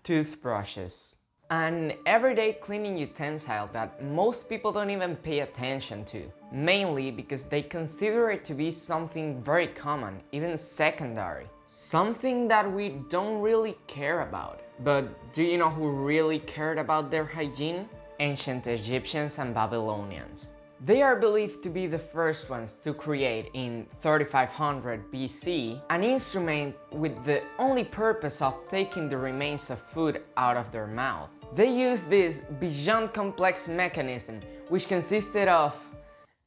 Toothbrushes. An everyday cleaning utensil that most people don't even pay attention to, mainly because they consider it to be something very common, even secondary. Something that we don't really care about. But do you know who really cared about their hygiene? Ancient Egyptians and Babylonians. They are believed to be the first ones to create, in 3500 BC, an instrument with the only purpose of taking the remains of food out of their mouth. They used this beyond complex mechanism, which consisted of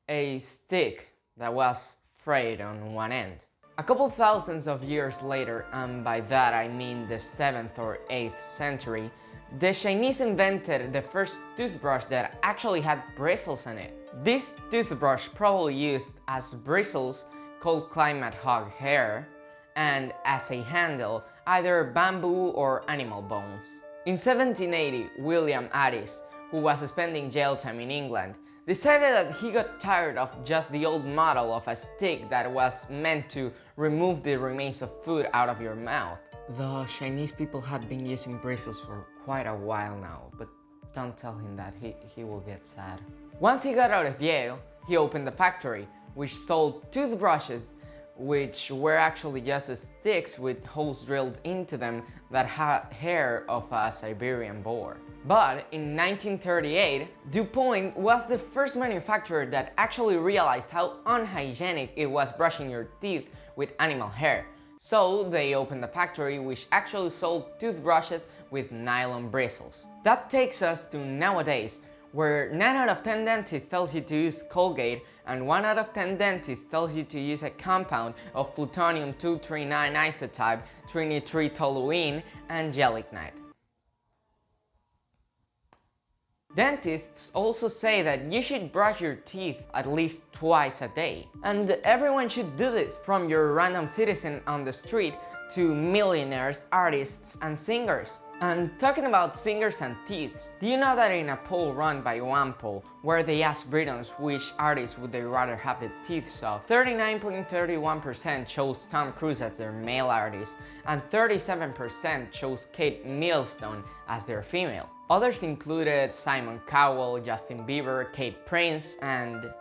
a stick that was frayed on one end. A couple thousands of years later, and by that I mean the 7th or 8th century, the Chinese invented the first toothbrush that actually had bristles on it. This toothbrush probably used as bristles cold climate hog hair, and as a handle either bamboo or animal bones. In 1780, William Addis, who was spending jail time in England, decided that he got tired of just the old model of a stick that was meant to remove the remains of food out of your mouth. The Chinese people had been using bristles for quite a while now, but don't tell him that, he will get sad. Once he got out of Yale, he opened a factory which sold toothbrushes, which were actually just sticks with holes drilled into them that had hair of a Siberian boar. But in 1938, DuPont was the first manufacturer that actually realized how unhygienic it was brushing your teeth with animal hair. So they opened a factory which actually sold toothbrushes with nylon bristles. That takes us to nowadays, where 9 out of 10 dentists tells you to use Colgate and 1 out of 10 dentists tells you to use a compound of plutonium-239 isotype, trinitritoluene, and gelignite. Dentists also say that you should brush your teeth at least twice a day. And everyone should do this, from your random citizen on the street to millionaires, artists, and singers. And talking about singers and teeth, do you know that in a poll run by OnePoll, where they asked Britons which artist would they rather have the teeth of, 39.31% chose Tom Cruise as their male artist, and 37% chose Kate Middleton as their female. Others included Simon Cowell, Justin Bieber, Kate Prince, and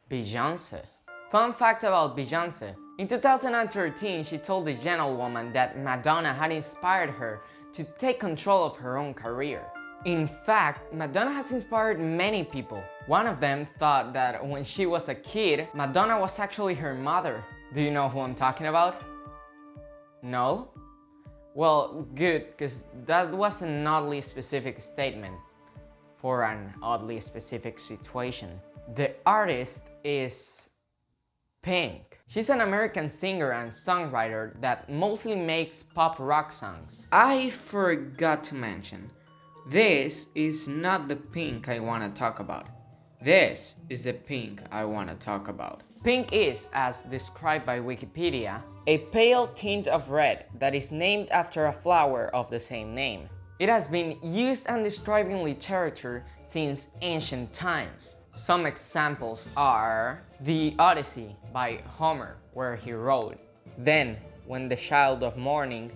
Beyoncé. Fun fact about Beyoncé. In 2013, she told the gentlewoman that Madonna had inspired her to take control of her own career. In fact, Madonna has inspired many people. One of them thought that when she was a kid, Madonna was actually her mother. Do you know who I'm talking about? No? Well, good, because that was an oddly specific statement for an oddly specific situation. The artist is Pink. She's an American singer and songwriter that mostly makes pop rock songs. I forgot to mention, this is not the Pink I want to talk about. This is the Pink I want to talk about. Pink is, as described by Wikipedia, a pale tint of red that is named after a flower of the same name. It has been used and described in literature since ancient times. Some examples are the Odyssey by Homer, where he wrote, "Then, when the child of morning,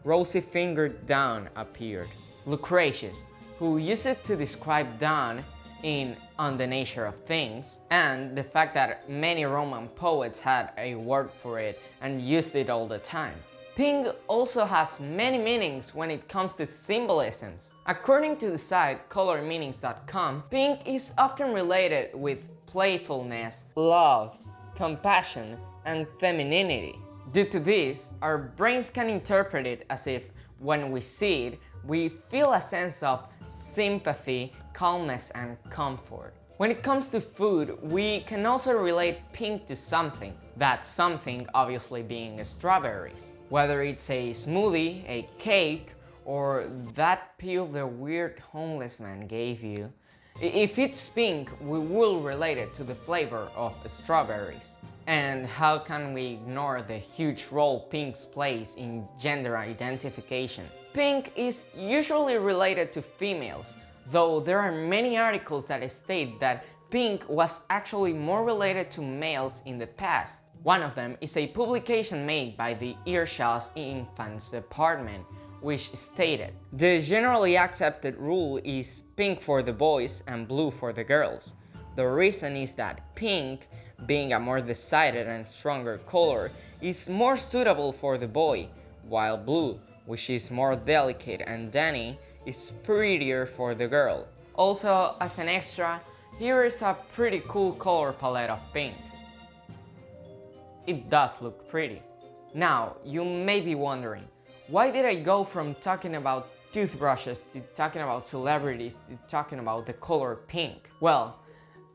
rosy-fingered dawn appeared." Lucretius, who used it to describe dawn in On the Nature of Things, and the fact that many Roman poets had a word for it and used it all the time. Pink also has many meanings when it comes to symbolisms. According to the site colormeanings.com, pink is often related with playfulness, love, compassion, and femininity. Due to this, our brains can interpret it as if, when we see it, we feel a sense of sympathy, calmness, and comfort. When it comes to food, we can also relate pink to something. That something obviously being strawberries. Whether it's a smoothie, a cake, or that peel the weird homeless man gave you. If it's pink, we will relate it to the flavor of strawberries. And how can we ignore the huge role pink plays in gender identification? Pink is usually related to females, though there are many articles that state that pink was actually more related to males in the past. One of them is a publication made by the Vsauce Infants Department, which stated, "The generally accepted rule is pink for the boys and blue for the girls. The reason is that pink, being a more decided and stronger color, is more suitable for the boy, while blue, which is more delicate and downy, is prettier for the girl." Also, as an extra, here is a pretty cool color palette of pink. It does look pretty. Now, you may be wondering, why did I go from talking about toothbrushes to talking about celebrities to talking about the color pink? Well,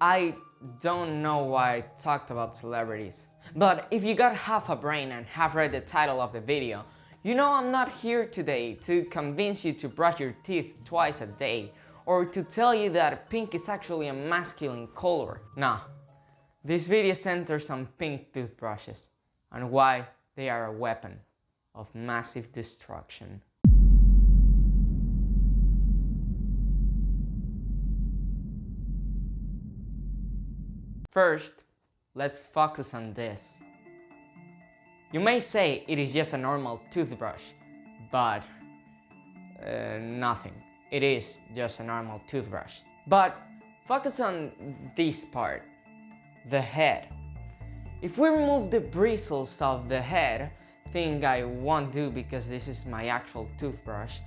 I don't know why I talked about celebrities. But if you got half a brain and have read the title of the video, you know I'm not here today to convince you to brush your teeth twice a day or to tell you that pink is actually a masculine color. Nah. This video centers on pink toothbrushes and why they are a weapon of massive destruction. First, let's focus on this. You may say it is just a normal toothbrush, but nothing. It is just a normal toothbrush. But focus on this part. The head. If we remove the bristles of the head, thing I won't do because this is my actual toothbrush,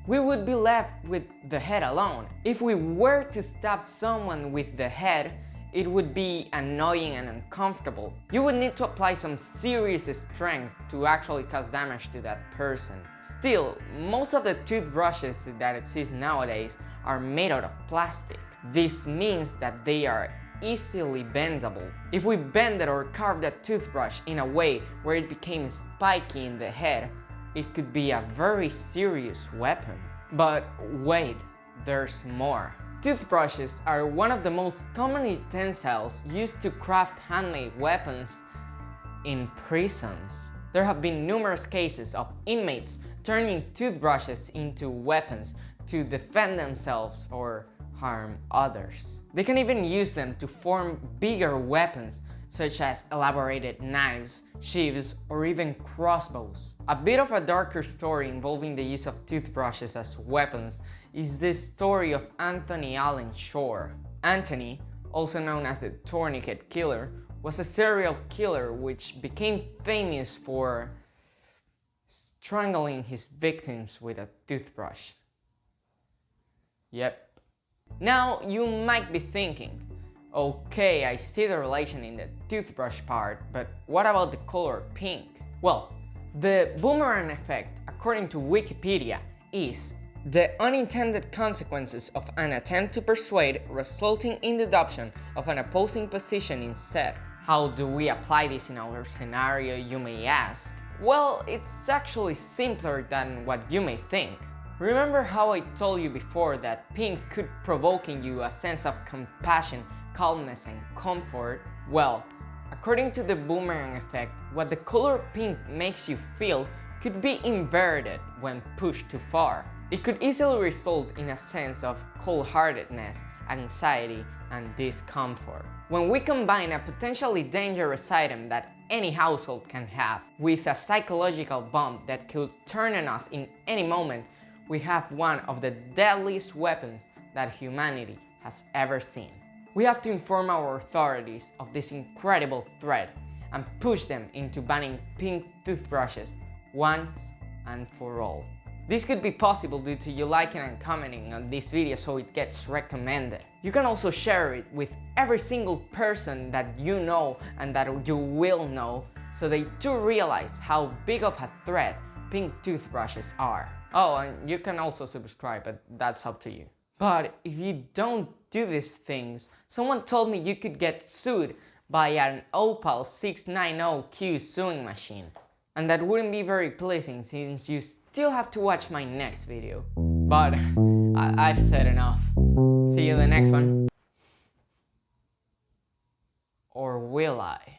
we would be left with the head alone. If we were to stab someone with the head, it would be annoying and uncomfortable. You would need to apply some serious strength to actually cause damage to that person. Still, most of the toothbrushes that exist nowadays are made out of plastic. This means that they are easily bendable. If we bended or carved a toothbrush in a way where it became spiky in the head, it could be a very serious weapon. But wait, there's more. Toothbrushes are one of the most common utensils used to craft handmade weapons in prisons. There have been numerous cases of inmates turning toothbrushes into weapons to defend themselves or harm others. They can even use them to form bigger weapons, such as elaborated knives, sheaves, or even crossbows. A bit of a darker story involving the use of toothbrushes as weapons is the story of Anthony Allen Shore. Anthony, also known as the Tourniquet Killer, was a serial killer which became famous for strangling his victims with a toothbrush. Yep. Now you might be thinking, okay, I see the relation in the toothbrush part, but what about the color pink? Well, the Boomerang Effect, according to Wikipedia, is the unintended consequences of an attempt to persuade resulting in the adoption of an opposing position instead. How do we apply this in our scenario, you may ask? Well, it's actually simpler than what you may think. Remember how I told you before that pink could provoke in you a sense of compassion, calmness, and comfort? Well, according to the Boomerang Effect, what the color pink makes you feel could be inverted when pushed too far. It could easily result in a sense of cold-heartedness, anxiety, and discomfort. When we combine a potentially dangerous item that any household can have with a psychological bomb that could turn on us in any moment, we have one of the deadliest weapons that humanity has ever seen. We have to inform our authorities of this incredible threat and push them into banning pink toothbrushes once and for all. This could be possible due to you liking and commenting on this video so it gets recommended. You can also share it with every single person that you know and that you will know so they too realize how big of a threat pink toothbrushes are. Oh, and you can also subscribe, but that's up to you. But if you don't do these things, someone told me you could get sued by an Opal 690Q sewing machine. And that wouldn't be very pleasing since you still have to watch my next video. But I've said enough. See you in the next one. Or will I?